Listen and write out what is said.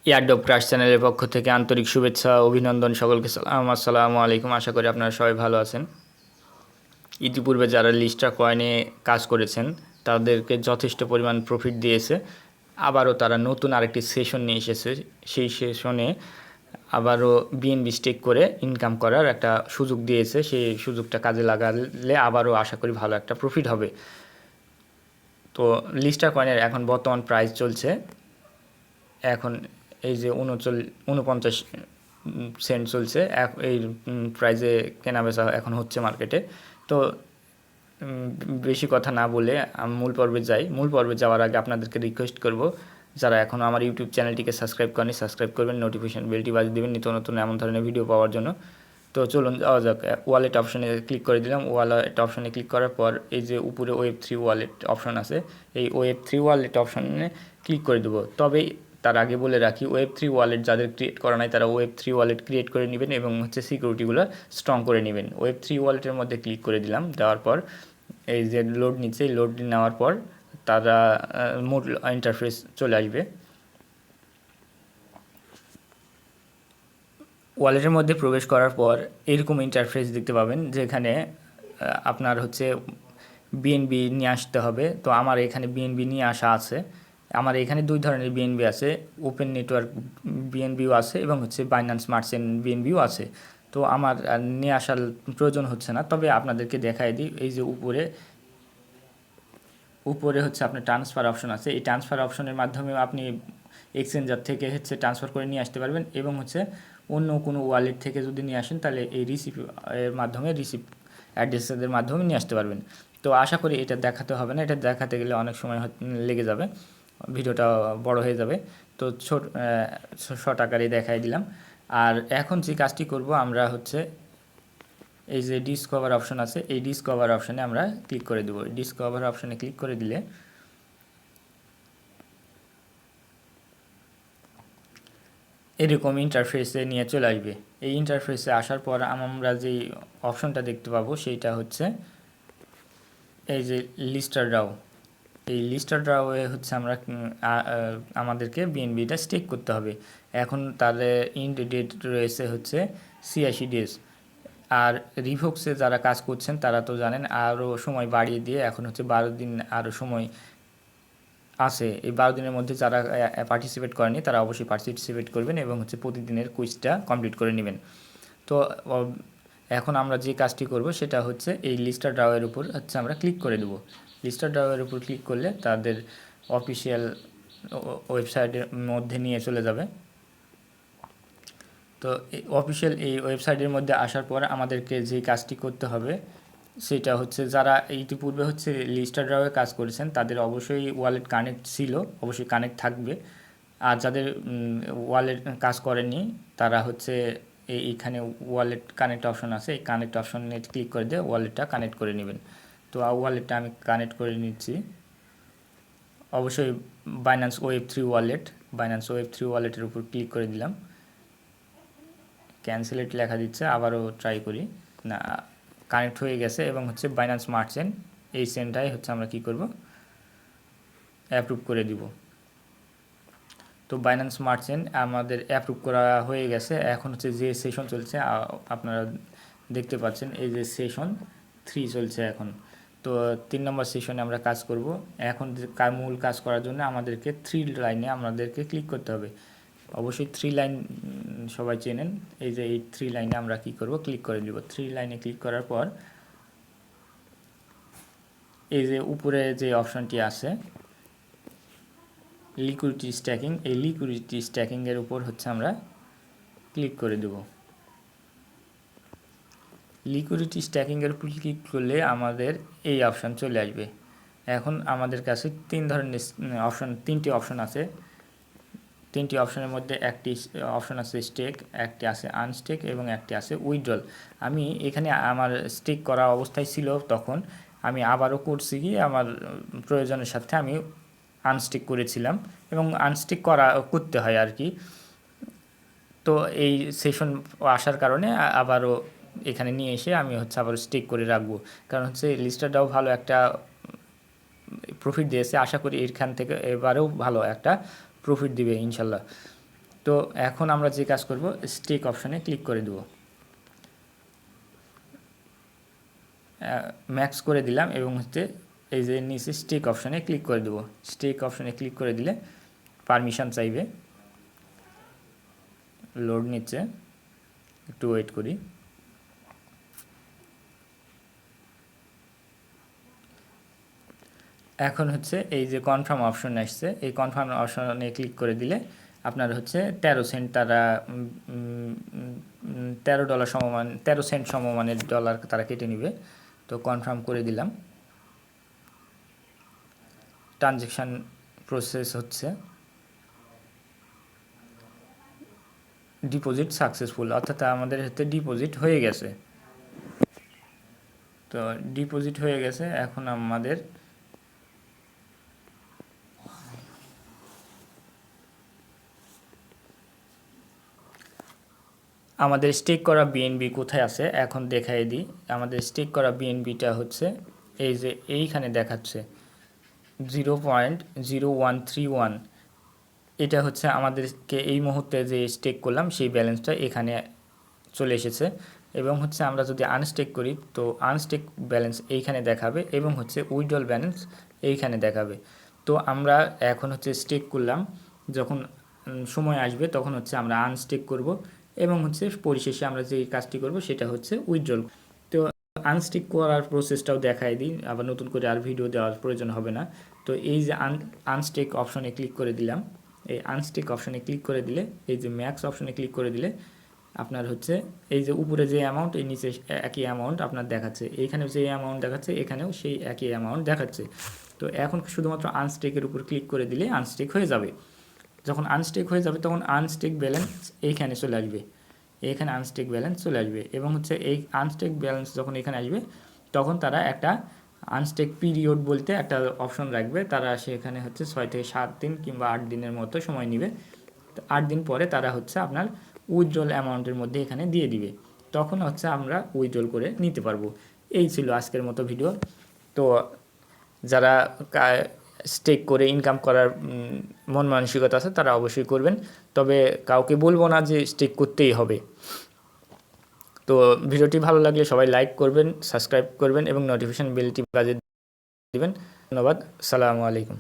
Airdrop crush চ্যানেলের পক্ষ থেকে আন্তরিক শুভেচ্ছা অভিনন্দন সকলকে। আসসালামু আলাইকুম। আশা করি আপনারা সবাই ভালো আছেন। ইতিপূর্বে যারা লিস্ট্রা কয়েনে কাজ করেছেন তাদেরকে যথেষ্ট পরিমাণ প্রফিট দিয়েছে। আবারও তারা নতুন আরেকটি সেশন নিয়ে এসেছে। সেই সেশনে আবারও বিএনবি স্টেক করে ইনকাম করার একটা সুযোগ দিয়েছে। সেই সুযোগটা কাজে লাগালে আবারও আশা করি ভালো একটা প্রফিট হবে। তো লিস্ট্রা কয়েনের এখন বর্তমান প্রাইস চলছে এখন এই যে 49 সেন্ট চলছে। এই প্রাইজে কেনাবেচা এখন হচ্ছে মার্কেটে। তো বেশি কথা না বলে মূল পর্বে যাই। মূল পর্বে যাওয়ার আগে আপনাদেরকে রিকোয়েস্ট করব, যারা এখনও আমার ইউটিউব চ্যানেলটিকে সাবস্ক্রাইব করেনি সাবস্ক্রাইব করবেন, নোটিফিকেশন বেলটি বাজিয়ে দেবেন নিত্য নতুন এমন ধরনের ভিডিও পাওয়ার জন্য। তো চলুন যাওয়া যাক। ওয়ালেট অপশনে ক্লিক করে দিলাম। ওয়ালেট অপশনে ক্লিক করার পর এই যে উপরে Web3 ওয়ালেট অপশন আছে, এই Web3 ওয়ালেট অপশনে ক্লিক করে দেবো। তবে তার আগে বলে রাখি, Web3 ওয়ালেট যাদের ক্রিয়েট করা নাই তারা Web3 ওয়ালেট ক্রিয়েট করে নেবেন এবং সিকিউরিটিগুলো স্ট্রং করে নেবেন। Web3 ওয়ালেটের মধ্যে ক্লিক করে দিলাম। দেওয়ার পর এই যে লোড নিচ্ছে, লোড নেওয়ার পর তারা মূল ইন্টারফেস চলে আসবে। ওয়ালেটের মধ্যে প্রবেশ করার পর এরকম ইন্টারফেস দেখতে পাবেন, যেখানে আপনার হচ্ছে বিএনবি নিয়ে আসতে হবে। তো আমার এখানে বিএনবি নিয়ে আসা আছে। আমার এখানে দুই ধরনের বিএনবি আছে, ওপেন নেটওয়ার্ক বিএনবিও আছে এবং হচ্ছে বাইন্যান্স স্মার্ট চেইন বিএনবিও আছে। তো আমার নিয়ে আসার প্রয়োজন হচ্ছে না, তবে আপনাদেরকে দেখাই দিই। এই যে উপরে উপরে হচ্ছে আপনার ট্রান্সফার অপশন আছে। এই ট্রান্সফার অপশনের মাধ্যমে আপনি এক্সচেঞ্জার থেকে হচ্ছে ট্রান্সফার করে নিয়ে আসতে পারবেন এবং হচ্ছে অন্য কোনো ওয়ালেট থেকে যদি নিয়ে আসেন তাহলে এই এর মাধ্যমে অ্যাড্রেসের মাধ্যমে নিয়ে আসতে পারবেন। তো আশা করি এটা দেখাতে হবে না, এটা দেখাতে গেলে অনেক সময় লেগে যাবে, ভিডিওটা বড় হয়ে যাবে। তো শর্ট আকারে দেখাই দিলাম। আর এখন যে কাজটি করব আমরা হচ্ছে এই যে ডিসকভার অপশন আছে, এই ডিসকভার অপশনে আমরা ক্লিক করে দেবো। ডিসকভার অপশনে ক্লিক করে দিলে এরকম ইন্টারফেসে নিয়ে চলে আসবে। এই ইন্টারফেসে আসার পর আমরা যেই অপশনটা দেখতে পাবো সেইটা হচ্ছে এই যে লিস্টার ড্রাও। এই লিস্টার ড্রাওয়ে হচ্ছে আমরা আমাদেরকে বিএনবিটা স্টেক করতে হবে। এখন তাদের ইন্ড ডেট রয়েছে হচ্ছে 86 ডেজ। আর রিভোক্সে যারা কাজ করছেন তারা তো জানেন, আরও সময় বাড়িয়ে দিয়ে এখন হচ্ছে 12 দিন আরও সময় আছে। এই 12 দিনের মধ্যে যারা পার্টিসিপেট করেনি তারা অবশ্যই পার্টিসিপেট করবেন এবং হচ্ছে প্রতিদিনের কুইজটা কমপ্লিট করে নেবেন। তো এখন আমরা যে কাজটি করব সেটা হচ্ছে এই লিস্টার ড্রাওয়ের উপর হচ্ছে আমরা ক্লিক করে দেব। লিস্টার ড্রাওয়ের উপর ক্লিক করলে তাদের অফিসিয়াল ওয়েবসাইটের মধ্যে নিয়ে চলে যাবে। তো অফিসিয়াল এই ওয়েবসাইটের মধ্যে আসার পর আমাদেরকে যে কাজটি করতে হবে সেটা হচ্ছে, যারা ইতিপূর্বে হচ্ছে লিস্টার ড্রাওয়ে কাজ করেছেন তাদের অবশ্যই ওয়ালেট কানেক্ট ছিল, অবশ্যই কানেক্ট থাকবে। আর যাদের ওয়ালেট কাজ করেনি তারা হচ্ছে এইখানে ওয়ালেট কানেক্ট অপশন আছে, এই কানেক্ট অপশনে ক্লিক করে দিয়ে ওয়ালেটটা কানেক্ট করে নেবেন। তো ওয়ালেটটা আমি কানেক্ট করে নিচ্ছি। অবশ্যই Web3 ওয়ালেট, Web3 ওয়ালেটের উপর ক্লিক করে দিলাম। ক্যান্সেলেট লেখা দিচ্ছে, আবারও ট্রাই করি। না, কানেক্ট হয়ে গেছে এবং হচ্ছে বাইন্যান্স স্মার্ট চেইন, এই চেইনটাই হচ্ছে আমরা কি করব, অ্যাপ্রুভ করে দিব। তো বাইন্যান্স স্মার্ট চেইন আমাদের অ্যাপ্রুভ করা হয়ে গেছে। এখন হচ্ছে যে সেশন চলছে আপনারা দেখতে পাচ্ছেন, এই যে সেশন 3 চলছে এখন। তো 3 নম্বর সেশনে আমরা কাজ করব। এখন মূল কাজ করার জন্য আমাদেরকে 3 লাইনে আমাদেরকে ক্লিক করতে হবে। অবশ্যই 3 লাইন সবাই চেনেন। এই যে এই 3 লাইনে আমরা কি করব, ক্লিক করে দিব। 3 লাইনে ক্লিক করার পর এই যে উপরে যে অপশনটি আছে লিকুইডিটি স্ট্যাকিং, এই লিকুইডিটি স্ট্যাকিংয়ের উপর হচ্ছে আমরা ক্লিক করে দেব। লিকুইডিটি স্ট্যাকিংয়ের উপর ক্লিক করলে আমাদের এই অপশান চলে আসবে। এখন আমাদের কাছে 3 ধরনের তিনটি অপশন আছে। 3টি অপশনের মধ্যে একটি অপশন আছে স্টেক, একটি আছে আনস্টেক এবং একটি আছে উইথড্রল। আমি এখানে আমার স্টেক করা অবস্থায় ছিল, তখন আমি আবারও করছি কি আমার প্রয়োজনের সাথে আমি আনস্টেক করেছিলাম এবং আনস্টেক করতে হয় আর কি। তো এই সেশন আসার কারণে আবারও এখানে নিয়ে এসে আমি হচ্ছে আবার স্টেক করে রাখবো, কারণ হচ্ছে লিস্টারটাও ভালো একটা প্রফিট দিয়েছে। আশা করি এখান থেকে এবারেও ভালো একটা প্রফিট দিবে ইনশাল্লাহ। তো এখন আমরা যে কাজ করব, স্টেক অপশানে ক্লিক করে দেব, ম্যাক্স করে দিলাম এবং হচ্ছে এই যে নিচে স্টেক অপশানে ক্লিক করে দেব। স্টেক অপশানে ক্লিক করে দিলে পারমিশন চাইবে, লোড নিচ্ছে, একটু ওয়েট করি। এখন হচ্ছে এই যে কনফার্ম অপশন আসছে, এই কনফার্ম অপশনে ক্লিক করে দিলে আপনার হচ্ছে 13 সেন্ট তারা $13 সমমান 13 সেন্ট সমমানের ডলার তারা কেটে নেবে। তো কনফার্ম করে দিলাম, ট্রানজ্যাকশান প্রসেস হচ্ছে, ডিপোজিট সাকসেসফুল, অর্থাৎ আমাদের হাতে ডিপোজিট হয়ে গেছে। তো ডিপোজিট হয়ে গেছে, এখন আমাদের স্টেক করা বিএনবি কোথায় আছে এখন দেখাই দিই। আমাদের স্টেক করা বিএনবিটা হচ্ছে এই যে এইখানে দেখাচ্ছে 0.0131। এটা হচ্ছে আমাদেরকে এই মুহূর্তে যে স্টেক করলাম সেই ব্যালেন্সটা এখানে চলে এসেছে। এবং হচ্ছে আমরা যদি আনস্টেক করি তো আনস্টেক ব্যালেন্স এইখানে দেখাবে এবং হচ্ছে উইথড্রল ব্যালেন্স এইখানে দেখাবে। তো আমরা এখন হচ্ছে স্টেক করলাম, যখন সময় আসবে তখন হচ্ছে আমরা আনস্টেক করব এবং হচ্ছে পরিশেষে আমরা যে কাজটি করব সেটা হচ্ছে উইথড্রল। তো আনস্টেক করার প্রসেসটাও দেখাই দিই, আবার নতুন করে আর ভিডিও দেওয়ার প্রয়োজন হবে না। তো এই যে আনস্টেক অপশনে ক্লিক করে দিলাম, এই আনস্টেক অপশনে ক্লিক করে দিলে এই যে ম্যাক্স অপশনে ক্লিক করে দিলে আপনার হচ্ছে এই যে উপরে যে অ্যামাউন্ট, এই নিচে একই অ্যামাউন্ট আপনার দেখাচ্ছে, এইখানেও যে অ্যামাউন্ট দেখাচ্ছে এখানেও সেই একই অ্যামাউন্ট দেখাচ্ছে। তো এখন শুধুমাত্র আনস্টেকের উপর ক্লিক করে দিলে আনস্টেক হয়ে যাবে। যখন আনস্টেক হয়ে যাবে তখন আনস্টেক ব্যালেন্স এইখানে চলে আসবে, এইখানে আনস্টেক ব্যালেন্স চলে আসবে এবং হচ্ছে এই আনস্টেক ব্যালেন্স যখন এখানে আসবে তখন তারা একটা আনস্টেক পিরিয়ড বলতে একটা অপশন রাখবে, তারা সেখানে হচ্ছে 6 থেকে 7 দিন কিংবা 8 দিনের মতো সময় নেবে। 8 দিন পরে তারা হচ্ছে আপনার উইথড্রল অ্যামাউন্টের মধ্যে এখানে দিয়ে দিবে, তখন হচ্ছে আমরা উইথড্রল করে নিতে পারবো। এই ছিল আজকের মতো ভিডিও। তো যারা স্টেক করে ইনকাম করার মন মানসিকতা আছে তারা অবশ্যই করবেন, তবে কাউকে বলবো না যে স্টেক করতেই হবে। তো ভিডিওটি ভালো লাগলে সবাই লাইক করবেন, সাবস্ক্রাইব করবেন এবং নোটিফিকেশন বেলটি বাজিয়ে দিবেন। ধন্যবাদ, আসসালামু আলাইকুম।